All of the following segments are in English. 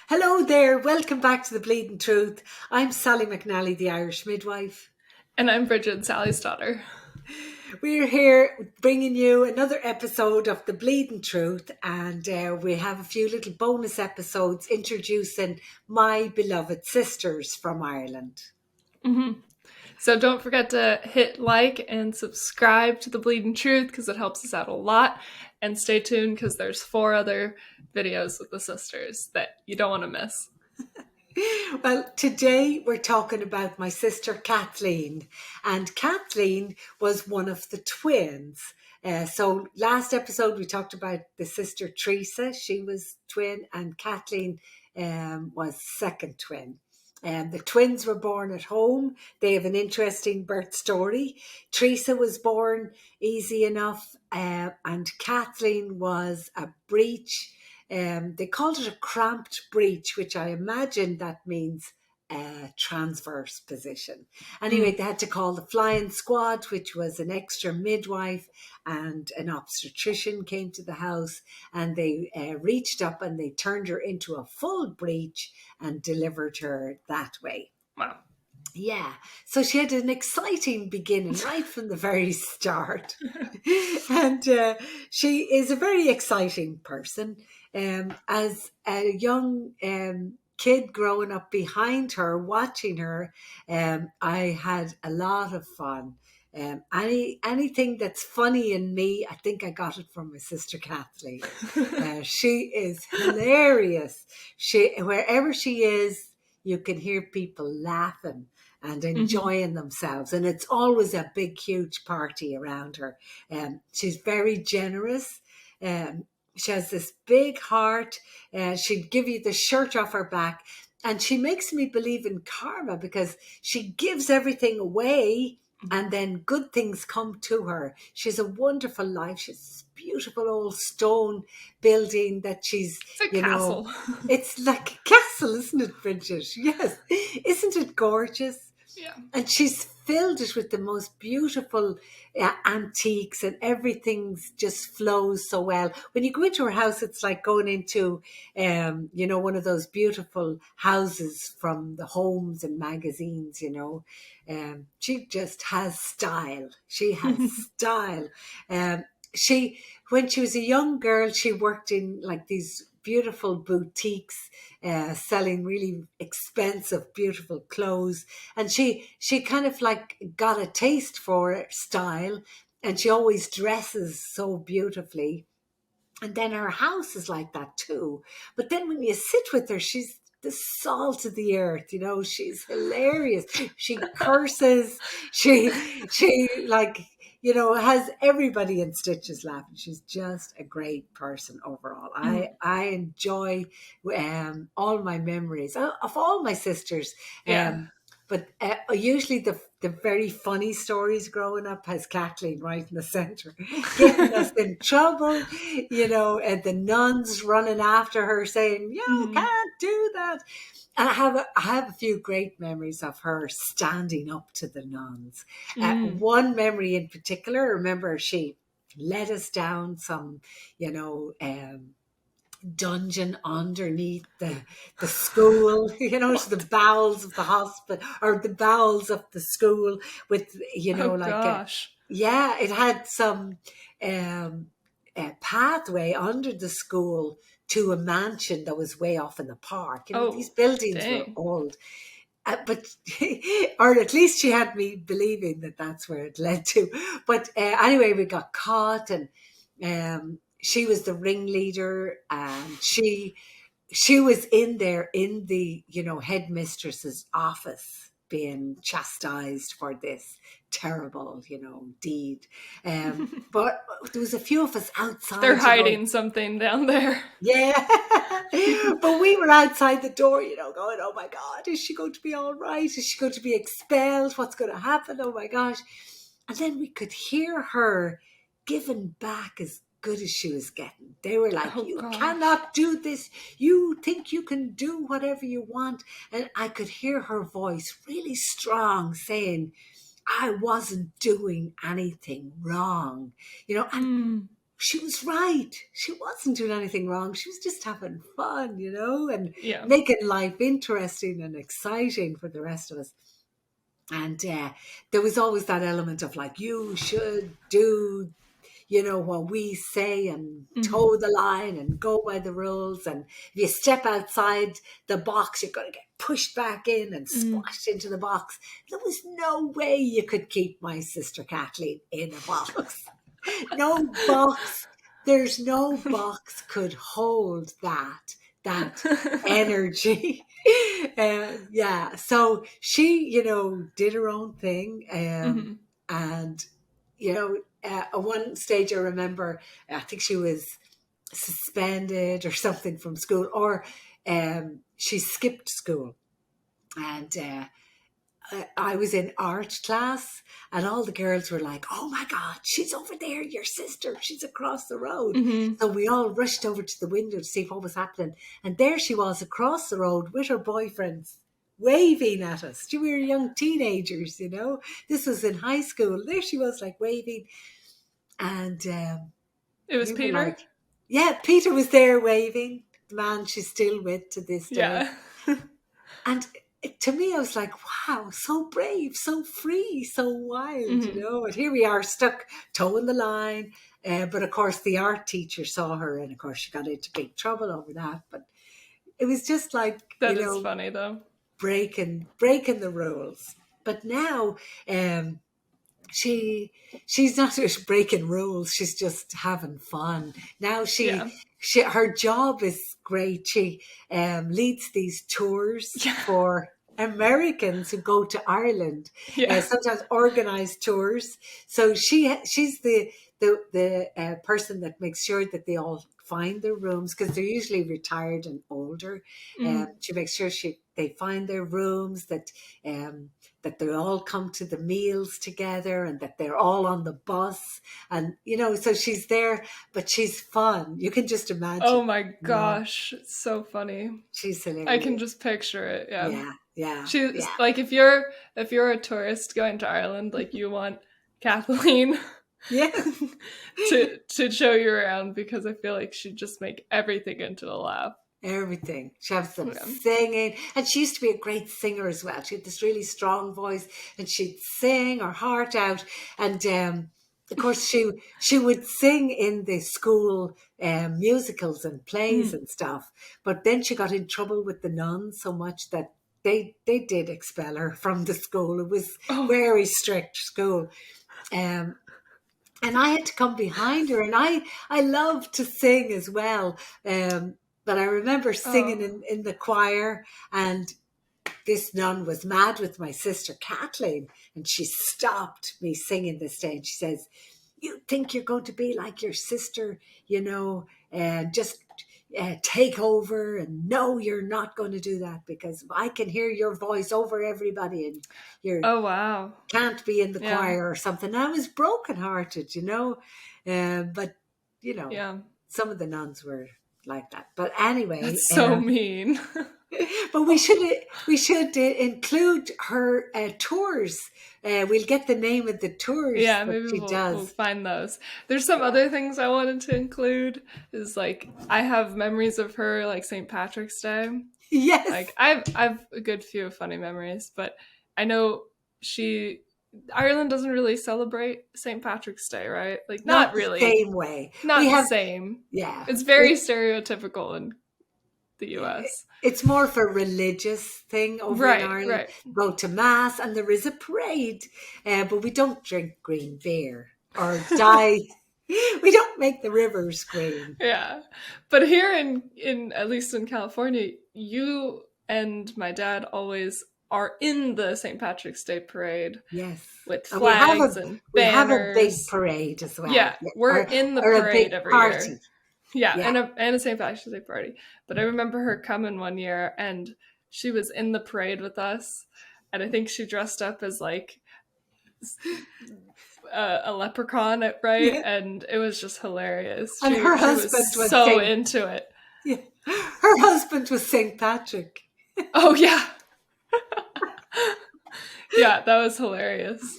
Hello there, welcome back to The Bleeding Truth. I'm Sally McNally, the Irish midwife. And I'm Bridget, Sally's daughter. We're here bringing you another episode of The Bleeding Truth, and we have a few little bonus episodes introducing my beloved sisters from Ireland. Mm-hmm. So don't forget to hit like and subscribe to The Bleeding Truth because it helps us out a lot. And stay tuned because there's 4 other videos with the sisters that you don't want to miss. Well, today we're talking about my sister Kathleen, and Kathleen was one of the twins. So last episode we talked about the sister Teresa. She was twin, and Kathleen was second twin. The twins were born at home. They have an interesting birth story. Teresa was born easy enough, and Kathleen was a breech. They called it a cramped breech, which I imagine that means a transverse position. Anyway, they had to call the flying squad, which was an extra midwife and an obstetrician came to the house, and they reached up and they turned her into a full breech and delivered her that way. Wow. Yeah, so she had an exciting beginning right from the very start. And she is a very exciting person. As a young kid growing up behind her, watching her, I had a lot of fun. Anything that's funny in me, I think I got it from my sister Kathleen. She is hilarious. Wherever she is, you can hear people laughing and enjoying themselves. And it's always a big, huge party around her. She's very generous. She has this big heart. She'd give you the shirt off her back. And she makes me believe in karma because she gives everything away and then good things come to her. She's a wonderful life. She's this beautiful old stone building that she's, It's a castle. It's like a castle, isn't it, Bridget? Yes. Isn't it gorgeous? Yeah. And she's filled it with the most beautiful antiques, and everything just flows so well. When you go into her house, it's like going into, one of those beautiful houses from the homes and magazines, she just has style. She has style. When she was a young girl, she worked in like these beautiful boutiques, selling really expensive, beautiful clothes. And she kind of like got a taste for style, and she always dresses so beautifully. And then her house is like that too. But then when you sit with her, she's the salt of the earth, she's hilarious. She curses. She like, has everybody in stitches laughing. She's just a great person overall. I enjoy all my memories of all my sisters. Yeah. But usually the very funny stories growing up has Kathleen right in the centre, getting us in trouble, and the nuns running after her saying, you can't do that. And I have a few great memories of her standing up to the nuns. One memory in particular, I remember she led us down some, dungeon underneath the school, to the bowels of the hospital or the bowels of the school with, Oh like gosh. it had some a pathway under the school to a mansion that was way off in the park. These Oh, buildings were dang. old. But, or at least she had me believing that that's where it led to. But anyway, we got caught, and she was the ringleader, and she was in there in the headmistress's office being chastised for this terrible deed. But there was a few of us They're outside, hiding something down there. yeah. But we were outside the door, going, oh my God, is she going to be all right? Is she going to be expelled? What's going to happen? Oh my gosh. And then we could hear her giving back as good as she was getting. They were like, Oh you gosh. cannot do this. You think you can do whatever you want. And I could hear her voice really strong saying, I wasn't doing anything wrong, and she was right. She wasn't doing anything wrong. She was just having fun, and Yeah. making life interesting and exciting for the rest of us. And there was always that element of like, you should do, what we say and Mm-hmm. toe the line and go by the rules. And if you step outside the box, you're going to get pushed back in and Mm. squashed into the box. There was no way you could keep my sister Kathleen in a box. No box. There's no box could hold that energy. Yeah. So she, did her own thing. Mm-hmm. And, at one stage I remember, I think she was suspended or something from school, or she skipped school. And I was in art class, and all the girls were like, "Oh my God, she's over there, your sister, she's across the road." Mm-hmm. So we all rushed over to the window to see what was happening. And there she was across the road with her boyfriends, waving at us. We were young teenagers, This was in high school. There she was, like, waving. And It was we were Peter? like, yeah, Peter was there waving, the man she's still with to this day. Yeah. And to me, I was like, wow, so brave, so free, so wild, Mm-hmm. And here we are, stuck toeing the line. But of course, the art teacher saw her, and of course, she got into big trouble over that. But it was just like, That is funny, though. breaking the rules. But now, she's not just breaking rules, she's just having fun now. Yeah. Her job is great. She leads these tours Yeah. for Americans who go to Ireland, Yeah. sometimes organized tours. So she's the person that makes sure that they all find their rooms, because they're usually retired and older. Mm-hmm. She makes sure they find their rooms, that they all come to the meals together, and that they're all on the bus. And, so she's there, but she's fun. You can just imagine. Oh my gosh. It's so funny. She's hilarious. I can just picture it. Yeah. Yeah. She's like, if you're a tourist going to Ireland, like, you want Kathleen Yeah. to show you around, because I feel like she'd just make everything into a laugh. Everything. She has some singing, and she used to be a great singer as well. She had this really strong voice, and she'd sing her heart out. And of course, she would sing in the school musicals and plays and stuff. But then she got in trouble with the nuns so much that they did expel her from the school. It was very strict school. And I had to come behind her, and I love to sing as well. But I remember singing in the choir, and this nun was mad with my sister Kathleen, and she stopped me singing this day, and she says, "You think you're going to be like your sister, and just take over, and no, you're not going to do that, because I can hear your voice over everybody, and you're wow, can't be in the choir," or something. And I was brokenhearted, but some of the nuns were like that. But anyway, that's so mean. But we should include her tours. We'll get the name of the tours. Yeah, maybe we'll find those. There's some other things I wanted to include. Is like, I have memories of her, like St. Patrick's Day. Yes, like I've a good few funny memories, but I know Ireland doesn't really celebrate St. Patrick's Day, right? Like, not really. The same way. Not the same. Yeah, it's very stereotypical in the US. It's more for a religious thing over in Ireland. Right. Go to mass, and there is a parade, but we don't drink green beer or dye. We don't make the rivers green. Yeah, but here in at least in California, you and my dad always are in the St. Patrick's Day parade. Yes, with flags and banners. We have a big parade as well. Yeah, we're in the parade every year. Yeah, and a St. Patrick's Day party. But I remember her coming one year, and she was in the parade with us, and I think she dressed up as like a leprechaun, right? Yeah. And it was just hilarious. And her husband was so into it. Yeah. Her husband was St. Patrick. Oh, yeah. Yeah, that was hilarious.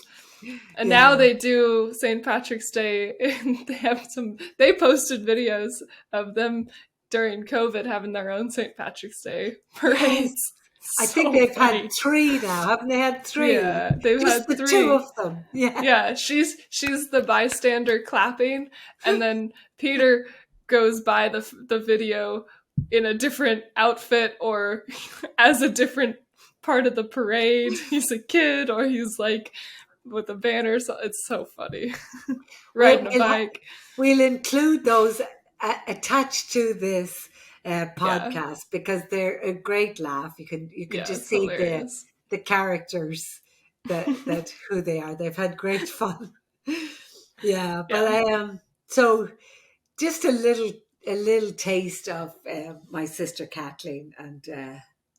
And Yeah. now they do St. Patrick's Day, and they posted videos of them during COVID having their own St. Patrick's Day parades. Yes. I So think they've funny. had 3 now. Haven't they had 3? Yeah, they've Just had the 2 3. of them. Yeah. Yeah, she's the bystander clapping, and then Peter goes by the video in a different outfit or as a different part of the parade. He's a kid, or he's like with a banner. So it's so funny. Well, Riding a bike. we'll include those attached to this Yeah, podcast because they're a great laugh. You can yeah, just it's see hilarious. the characters that who they are. They've had great fun. Yeah, but Yeah, so just a little taste of my sister Kathleen and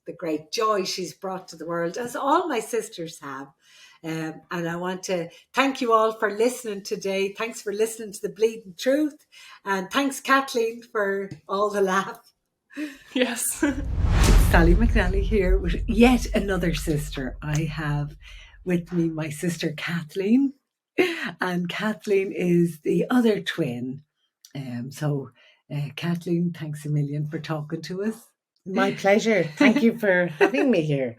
the great joy she's brought to the world, as all my sisters have. And I want to thank you all for listening today. Thanks for listening to the Bleeding Truth, and thanks Kathleen for all the laugh. yes. Sally McNally here with yet another sister. I have with me my sister Kathleen, and Kathleen is the other twin. Kathleen, thanks a million for talking to us. My pleasure. Thank you for having me here.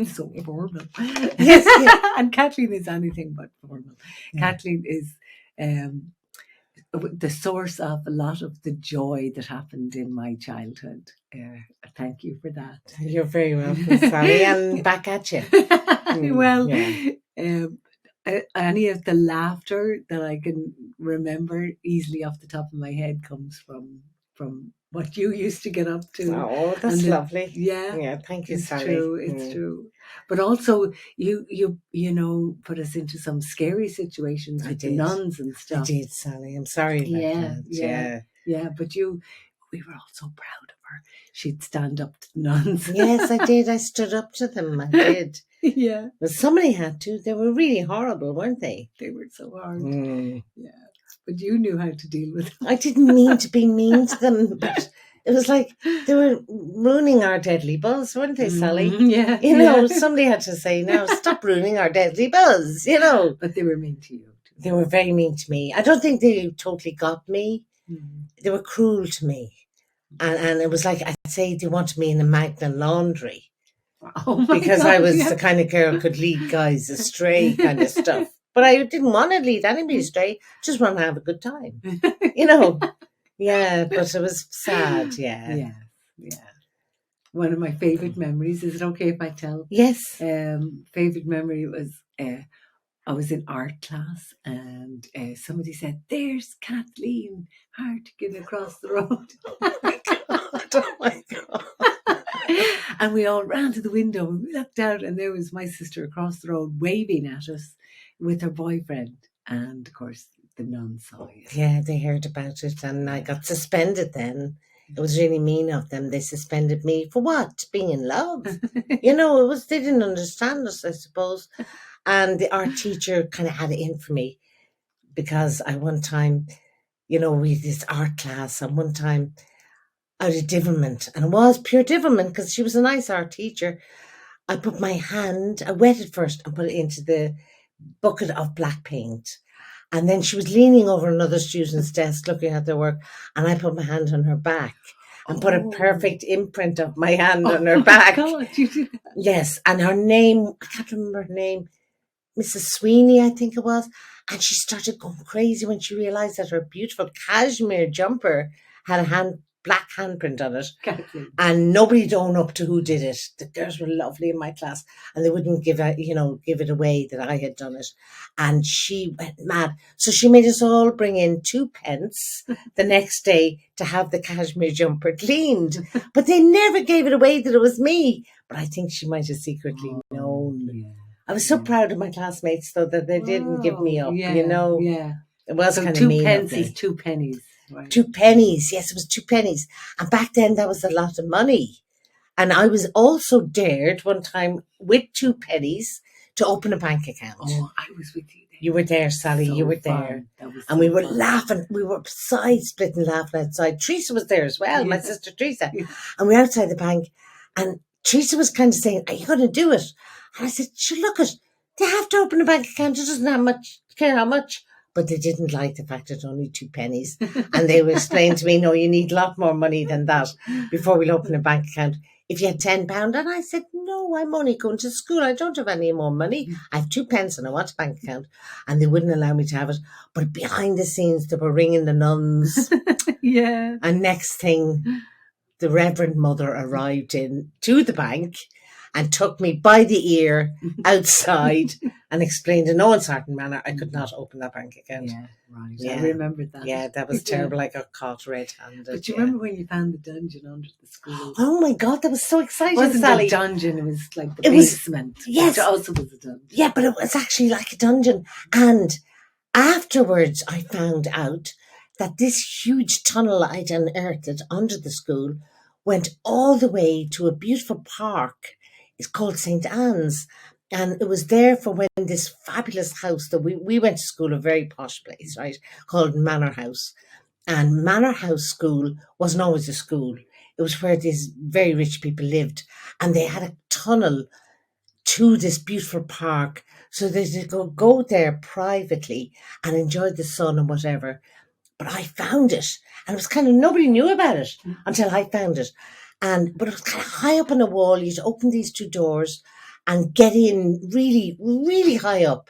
So formal. Yes, yes. And Kathleen is anything but formal. Yeah. Kathleen is the source of a lot of the joy that happened in my childhood. Thank you for that. You're very welcome, Sally, and back at you. Well, yeah. Any of the laughter that I can remember easily off the top of my head comes from what you used to get up to. Oh, that's lovely. Yeah, thank you, it's Sally. true. It's true. But also, you know, put us into some scary situations with the nuns and stuff. I did, Sally. I'm sorry about that. Yeah. But we were all so proud of her. She'd stand up to the nuns. Yes, I did. I stood up to them. I did. Yeah. But somebody had to. They were really horrible, weren't they? They were so hard. Yeah. But you knew how to deal with them. I didn't mean to be mean to them, but it was like they were ruining our deadly buzz, weren't they, Sally? Yeah. You know, somebody had to say, now stop ruining our deadly buzz, you know. But they were mean to you. They were very mean to me. I don't think they totally got me. They were cruel to me. And it was like, I'd say they wanted me in a Magna laundry. Oh because God, I was the kind of girl who could lead guys astray kind of stuff. But I didn't want to lead anybody astray, just want to have a good time. You know? Yeah, but it was sad, yeah. One of my favourite memories, is it okay if I tell? Yes. Favourite memory was I was in art class and somebody said, "There's Kathleen Hartigan across the road." Oh my God, oh my God. And we all ran to the window and we looked out, and there was my sister across the road waving at us with her boyfriend. And of course, the nuns saw it. Yeah, they heard about it, and I got suspended then. It was really mean of them. They suspended me for what? Being in love. You know, they didn't understand us, I suppose. And the art teacher kind of had it in for me because I one time, you know, we had this art class, and one time out of divilment, and it was pure divilment because she was a nice art teacher. I put my hand, I wet it first and put it into the bucket of black paint. And then she was leaning over another student's desk looking at their work, and I put my hand on her back and put a perfect imprint of my hand on her back. God, you did that. Yes, and her name, I can't remember her name, Mrs. Sweeney, I think it was. And she started going crazy when she realised that her beautiful cashmere jumper had a black handprint on it. Kathleen. And nobody'd own up to who did it. The girls were lovely in my class, and they wouldn't give it away that I had done it. And she went mad. So she made us all bring in 2 pence the next day to have the cashmere jumper cleaned. But they never gave it away that it was me. But I think she might have secretly known. Yeah. I was so proud of my classmates, though, that they didn't give me up, you know. Yeah. It was So kind of 2 mean. pence is 2 pennies. Right. 2 pennies. Yes, it was 2 pennies. And back then, that was a lot of money. And I was also dared one time with 2 pennies to open a bank account. Oh, I was with you there. You were there, Sally. So you were fun. there. That was And so we were fun. laughing. We were side-splitting laughing outside. Teresa was there as well, my Yeah. sister Teresa. Yeah. And we were outside the bank. And Teresa was kind of saying, "Are you going to do it?" And I said, "Sure, look it. They have to open a bank account. It doesn't have much care how much. But they didn't like the fact that only 2 pennies. And they would explain to me, no, you need a lot more money than that before we'll open a bank account. If you had £10, and I said, no, I'm only going to school. I don't have any more money. I have 2 pence and I want a bank account. And they wouldn't allow me to have it. But behind the scenes, they were ringing the nuns. Yeah. And next thing, the Reverend Mother arrived to the bank and took me by the ear outside and explained in no uncertain manner I could not open that bank account. Yeah, right. Yeah. I remember that. Yeah, that was terrible. I got caught red-handed. But you remember when you found the dungeon under the school? Oh my God, that was so exciting, It wasn't Sally. a dungeon, it was like the It was- basement. yes. Which also was a dungeon. Yeah, but it was actually like a dungeon. And afterwards, I found out that this huge tunnel I'd unearthed under the school went all the way to a beautiful park. It's called St. Anne's. And it was there for when this fabulous house that we went to school, a very posh place, right, called Manor House. And Manor House School wasn't always a school. It was where these very rich people lived. And they had a tunnel to this beautiful park so they could go there privately and enjoy the sun and whatever. But I found it, and it was kind of, nobody knew about it until I found it. But it was kind of high up on the wall. You'd open these 2 doors and get in really, really high up.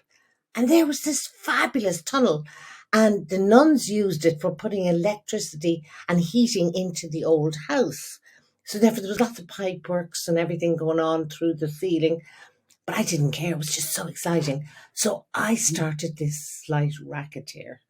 And there was this fabulous tunnel. And the nuns used it for putting electricity and heating into the old house. So therefore there was lots of pipe works and everything going on through the ceiling. But I didn't care. It was just so exciting. So I started this slight racketeer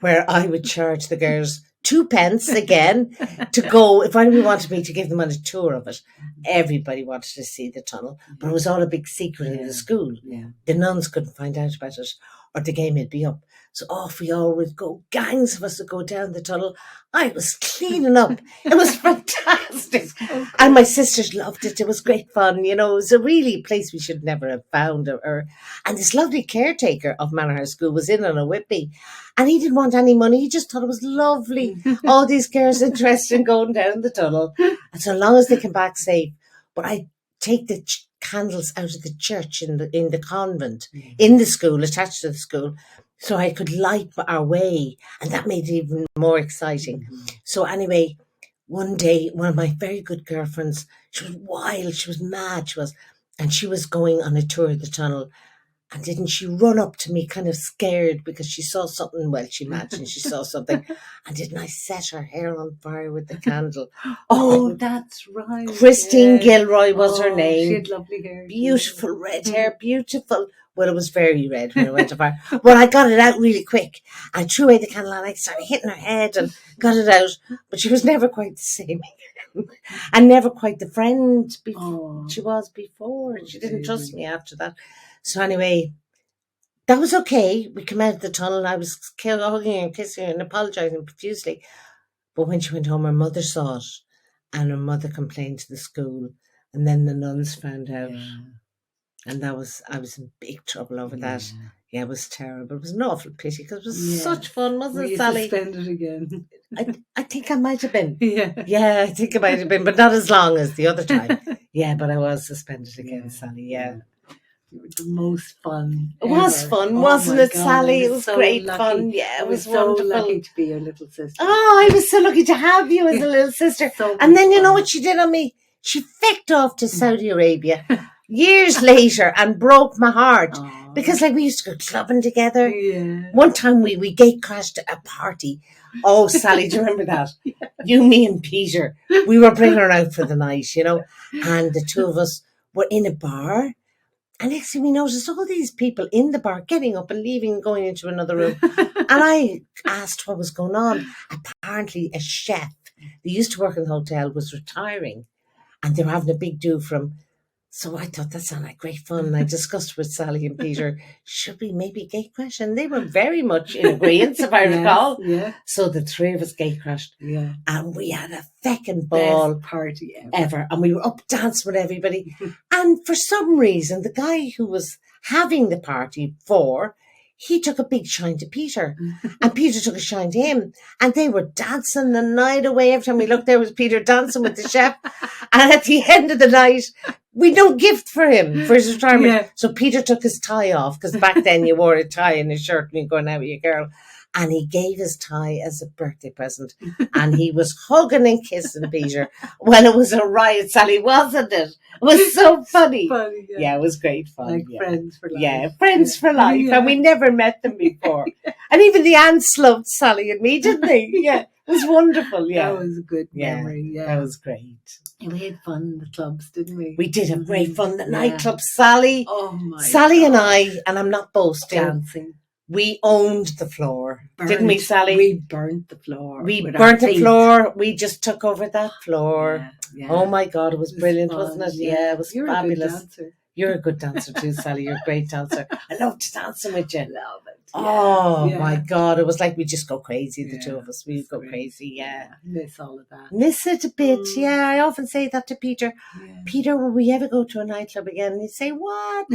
where I would charge the girls 2 pence again to go. If anybody wanted me to give them on a tour of it, everybody wanted to see the tunnel. But it was all a big secret in the school. Yeah. The nuns couldn't find out about it, or the game would be up. So off we all would go. Gangs of us would go down the tunnel. I was cleaning up. It was fantastic. And my sisters loved it. It was great fun. You know, it was a really place we should never have found. And this lovely caretaker of Manor House School was in on a whippy. And he didn't want any money. He just thought it was lovely. All these girls interested in going down the tunnel. And so long as they came back safe. But I take the candles out of the church in the convent, in the school, attached to the school, so I could light our way, and that made it even more exciting. So anyway, one day, one of my very good girlfriends, she was wild, she was mad, and she was going on a tour of the tunnel. And didn't she run up to me kind of scared because she saw something? Well, she imagined she saw something. And didn't I set her hair on fire with the candle? Oh, that's right. Christine Gilroy was her name. She had lovely hair. Beautiful red hair, beautiful. Well, it was very red when I went to fire. Well, I got it out really quick. I threw away the candle and I started hitting her head and got it out. But she was never quite the same. And never quite the friend she was before. She didn't trust me after that. So anyway, that was okay. We came out of the tunnel and I was hugging her and kissing her and apologising profusely. But when she went home, her mother saw it and her mother complained to the school. And then the nuns found out. Yeah. And I was in big trouble over that. Yeah, it was terrible. It was an awful pity because it was such fun, wasn't it, Sally? Suspended again. I think I might have been. Yeah, I think I might have been, but not as long as the other time. Yeah, but I was suspended again, Sally. Yeah. It was the most fun. It was fun, wasn't it, Sally? It was so great fun. Yeah, it was so wonderful. Lucky to be your little sister. Oh, I was so lucky to have you as a little sister. And then you know what she did on me? She fecked off to Saudi Arabia years later and broke my heart. Because we used to go clubbing together. Yeah. One time we gate crashed a party. Oh, Sally, do you remember that? You, me and Peter. We were bringing her out for the night, you know. And the two of us were in a bar. And next thing we noticed all these people in the bar getting up and leaving and going into another room. And I asked what was going on. Apparently a chef that used to work in the hotel was retiring. And they were having a big do from. So I thought that sounded like great fun. And I discussed with Sally and Peter, should we maybe gate crash? And they were very much in agreement, if I recall. Yeah. So the 3 of us gate crashed. Yeah. And we had a feckin' ball. Best party ever. And we were up dancing with everybody. And for some reason, the guy who was having the party he took a big shine to Peter, and Peter took a shine to him, and they were dancing the night away. Every time we looked, there was Peter dancing with the chef, and at the end of the night, we no gift for him for his retirement. Yeah. So Peter took his tie off, because back then you wore a tie and a shirt when you're going out with your girl. And he gave his tie as a birthday present. And he was hugging and kissing Peter. Well, it was a riot, Sally, wasn't it? It was so funny. Funny, Yeah, it was great fun. Like yeah. friends for life. Yeah, friends for life. Yeah. And we never met them before. And even the ants loved Sally and me, didn't they? Yeah, it was wonderful. Yeah, That was a good memory. Yeah. that was great. And we had fun in the clubs, didn't we? We did have great fun. The Yeah. nightclub, Sally. Oh my Sally and God. I'm not boasting, Dancing. we owned the floor. Didn't we, Sally? We burnt the floor. We with our burnt the feet. floor. We just took over that floor. Yeah, yeah. Oh my God, it was brilliant, fun, wasn't it? Yeah, it was You're fabulous. A good dancer. You're a good dancer too, Sally. You're a great dancer. I loved dancing with you. Love it. Oh Yeah. my God, it was like we just go crazy, the two Yeah, of us. We'd it's go great. crazy, yeah. Miss all of that. Miss it a bit, yeah. I often say that to Peter. Yeah. Peter, will we ever go to a nightclub again? And he'd say, what?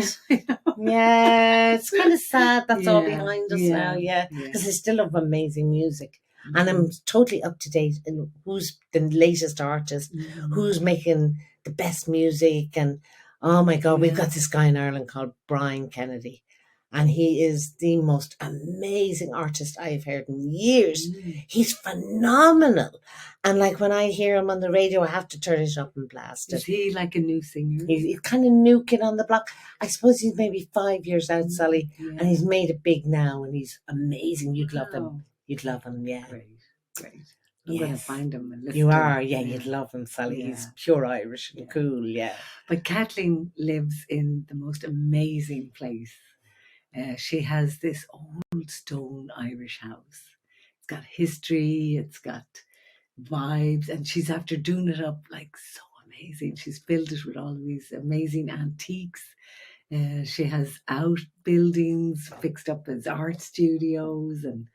Yeah, it's kind of sad that's all Yeah, behind us yeah, now, yeah. yeah. Because I still love amazing music. And I'm totally up to date in who's the latest artist, who's making the best music. And oh my God, we've Yeah. got this guy in Ireland called Brian Kennedy. And he is the most amazing artist I've heard in years. He's phenomenal. And like when I hear him on the radio, I have to turn it up and blast Is it. he like a new singer? He's kind of new kid on the block. I suppose he's maybe 5 years out, Sally. Yeah. And he's made it big now. And he's amazing. You'd love him. Wow. You'd love him, yeah. Great. I'm going to Yes. find him and listen You to are, him. yeah, you'd love him, Sally. Yeah. He's pure Irish and Yeah. cool, yeah. But Kathleen lives in the most amazing place. She has this old stone Irish house. It's got history, it's got vibes, and she's after doing it up like so amazing. She's filled it with all these amazing antiques. She has outbuildings fixed up as art studios and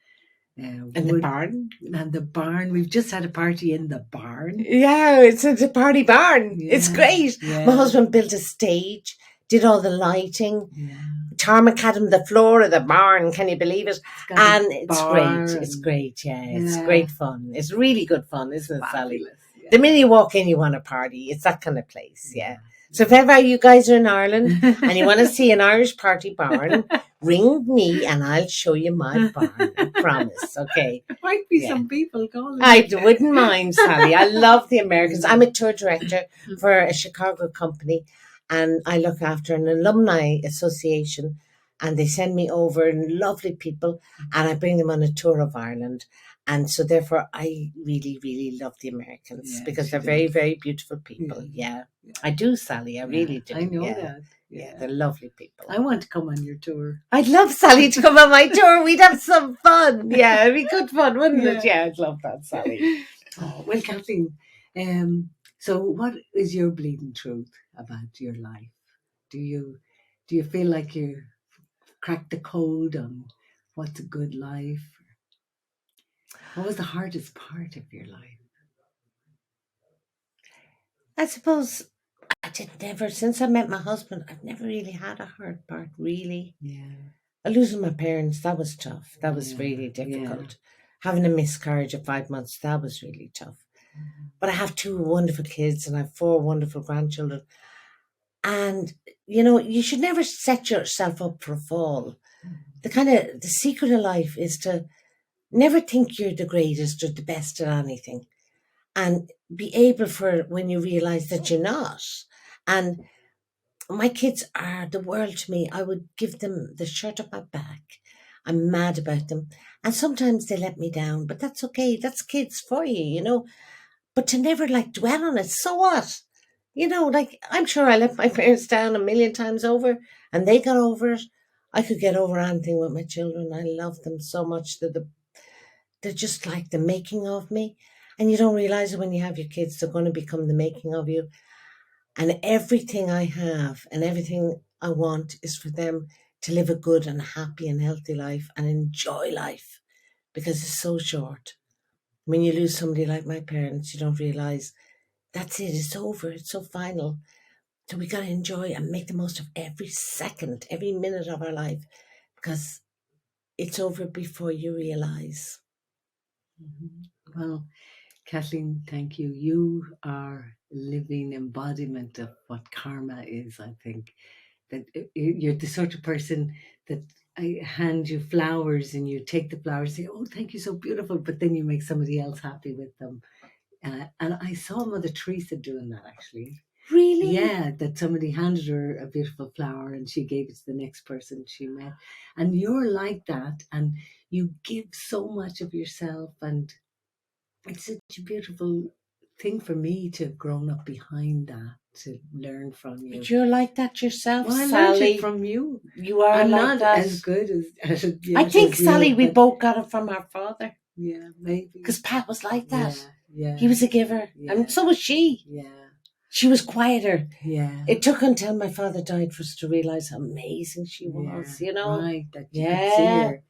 And the wood- barn? And the barn. We've just had a party in the barn. Yeah, it's a party barn. It's Yeah, great. yeah. My husband built a stage, did all the lighting. Yeah. Tarmac had him the floor of the barn. Can you believe it? It's got a And it's bar great. It's and- great. Yeah, it's Yeah. great fun. It's really good fun, isn't it, Sally? Fabulous, yeah. The minute you walk in, you want a party. It's that kind of place. Yeah. So if ever you guys are in Ireland and you want to see an Irish party barn, ring me and I'll show you my barn. I promise. Okay. Might be Yeah. some people calling. I wouldn't mind, Sally. I love the Americans. I'm a tour director for a Chicago company, and I look after an alumni association, and they send me over lovely people, and I bring them on a tour of Ireland. And so therefore I really, really love the Americans Yeah, because she they're very, does. very beautiful people. Yeah. Yeah. I do, Sally. I really do. I know yeah. that. Yeah, they're lovely people. I want to come on your tour. I'd love Sally to come on my tour. We'd have some fun. Yeah, it'd be good fun, wouldn't it? Yeah. Yeah, I'd love that, Sally. Oh, well, Kathleen, so what is your bleeding truth about your life? Do you feel like you cracked the code on what's a good life? What was the hardest part of your life? I suppose since I met my husband, I've never really had a hard part, really. Yeah. Losing my parents, that was tough. That was Yeah, really difficult. Having a miscarriage at 5 months, that was really tough. But I have 2 wonderful kids and I have 4 wonderful grandchildren. And, you should never set yourself up for a fall. The secret of life is to never think you're the greatest or the best at anything. And be able for when you realize that you're not. And my kids are the world to me. I would give them the shirt off my back. I'm mad about them. And sometimes they let me down, but that's okay. That's kids for you, But to never dwell on it. So what? I'm sure I let my parents down a million times over and they got over it. I could get over anything with my children. I love them so much. They're just like the making of me. And you don't realize it when you have your kids. They're going to become the making of you. And everything I have and everything I want is for them to live a good and happy and healthy life and enjoy life because it's so short. When you lose somebody like my parents, you don't realize that's it. It's over. It's so final. So we got to enjoy and make the most of every second, every minute of our life because it's over before you realise. Well, Kathleen, thank you. You are a living embodiment of what karma is, I think. That you're the sort of person that I hand you flowers and you take the flowers and say, oh, thank you, so beautiful. But then you make somebody else happy with them. And I saw Mother Teresa doing that, actually. Really? Yeah, that somebody handed her a beautiful flower and she gave it to the next person she met. And you're like that. And you give so much of yourself. And it's such a beautiful thing for me to have grown up behind that, to learn from you. But you're like that yourself, Well, I Sally. learned it from you. You are I'm like not that. as good as I think, as you, Sally, we but both got it from our father. yeah, maybe. Because Pat was like that. Yeah. He was a giver. Yeah. And so was she. Yeah. She was quieter. Yeah. It took until my father died for us to realise how amazing she was, you know? Right, that you could see her.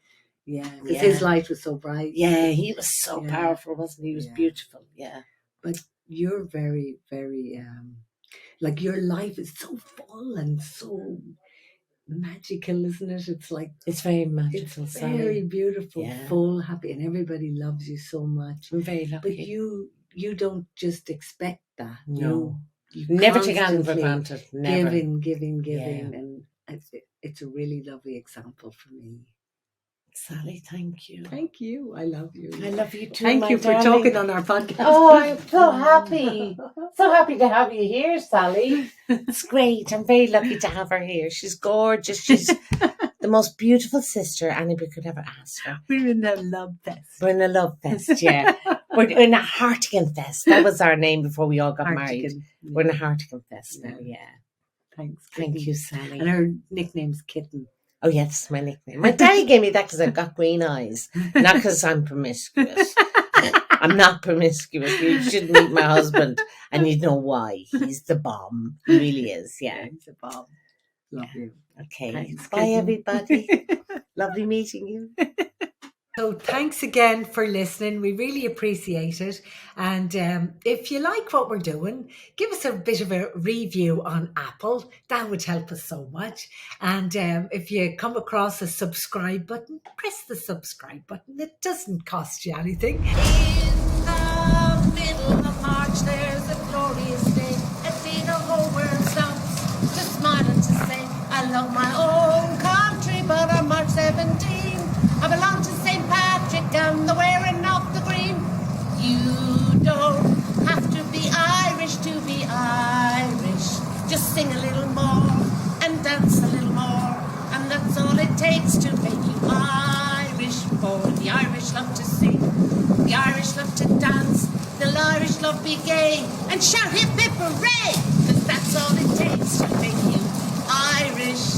Yeah, because his light was so bright. Yeah, he was so powerful, wasn't he? He was beautiful, yeah. But you're very, very, like your life is so full and so magical, isn't it? It's like... It's very magical, it's very beautiful, full, happy, and everybody loves you so much. I'm very lucky. But you don't just expect that. No. You never take anything for granted. Never. Giving, and it's a really lovely example for me. Sally, thank you. Thank you. I love you. I love you too. Thank you for talking on our podcast. Oh, I'm so happy. So happy to have you here, Sally. It's great. I'm very lucky to have her here. She's gorgeous. She's the most beautiful sister anybody could ever ask for. We're in a love fest. We're in a love fest, yeah. We're in a Hartigan fest. That was our name before we all got married. Yeah. We're in a Hartigan fest now, yeah. Thanks. Thank you, Sally. And her nickname's Kitten. Oh, yeah, that's my nickname. My daddy gave me that because I've got green eyes, not because I'm promiscuous. I'm not promiscuous. You shouldn't meet my husband, and you'd know why. He's the bomb. He really is, yeah. He's a bomb. Love you. Okay. Thanks, bye, Kitten. everybody. Lovely meeting you. So thanks again for listening. We really appreciate it. And if you like what we're doing, give us a bit of a review on Apple. That would help us so much. And if you come across a subscribe button, press the subscribe button. It doesn't cost you anything. In the middle of March, there's a glorious day. I see the whole world stops to smile and to say, I love my own country, but on March 17, I belong to St. Patrick and the wearing of the green. You don't have to be Irish to be Irish. Just sing a little more and dance a little more, and that's all it takes to make you Irish. For the Irish love to sing, the Irish love to dance, the Irish love be gay and shout hip hip hooray, 'cause that's all it takes to make you Irish.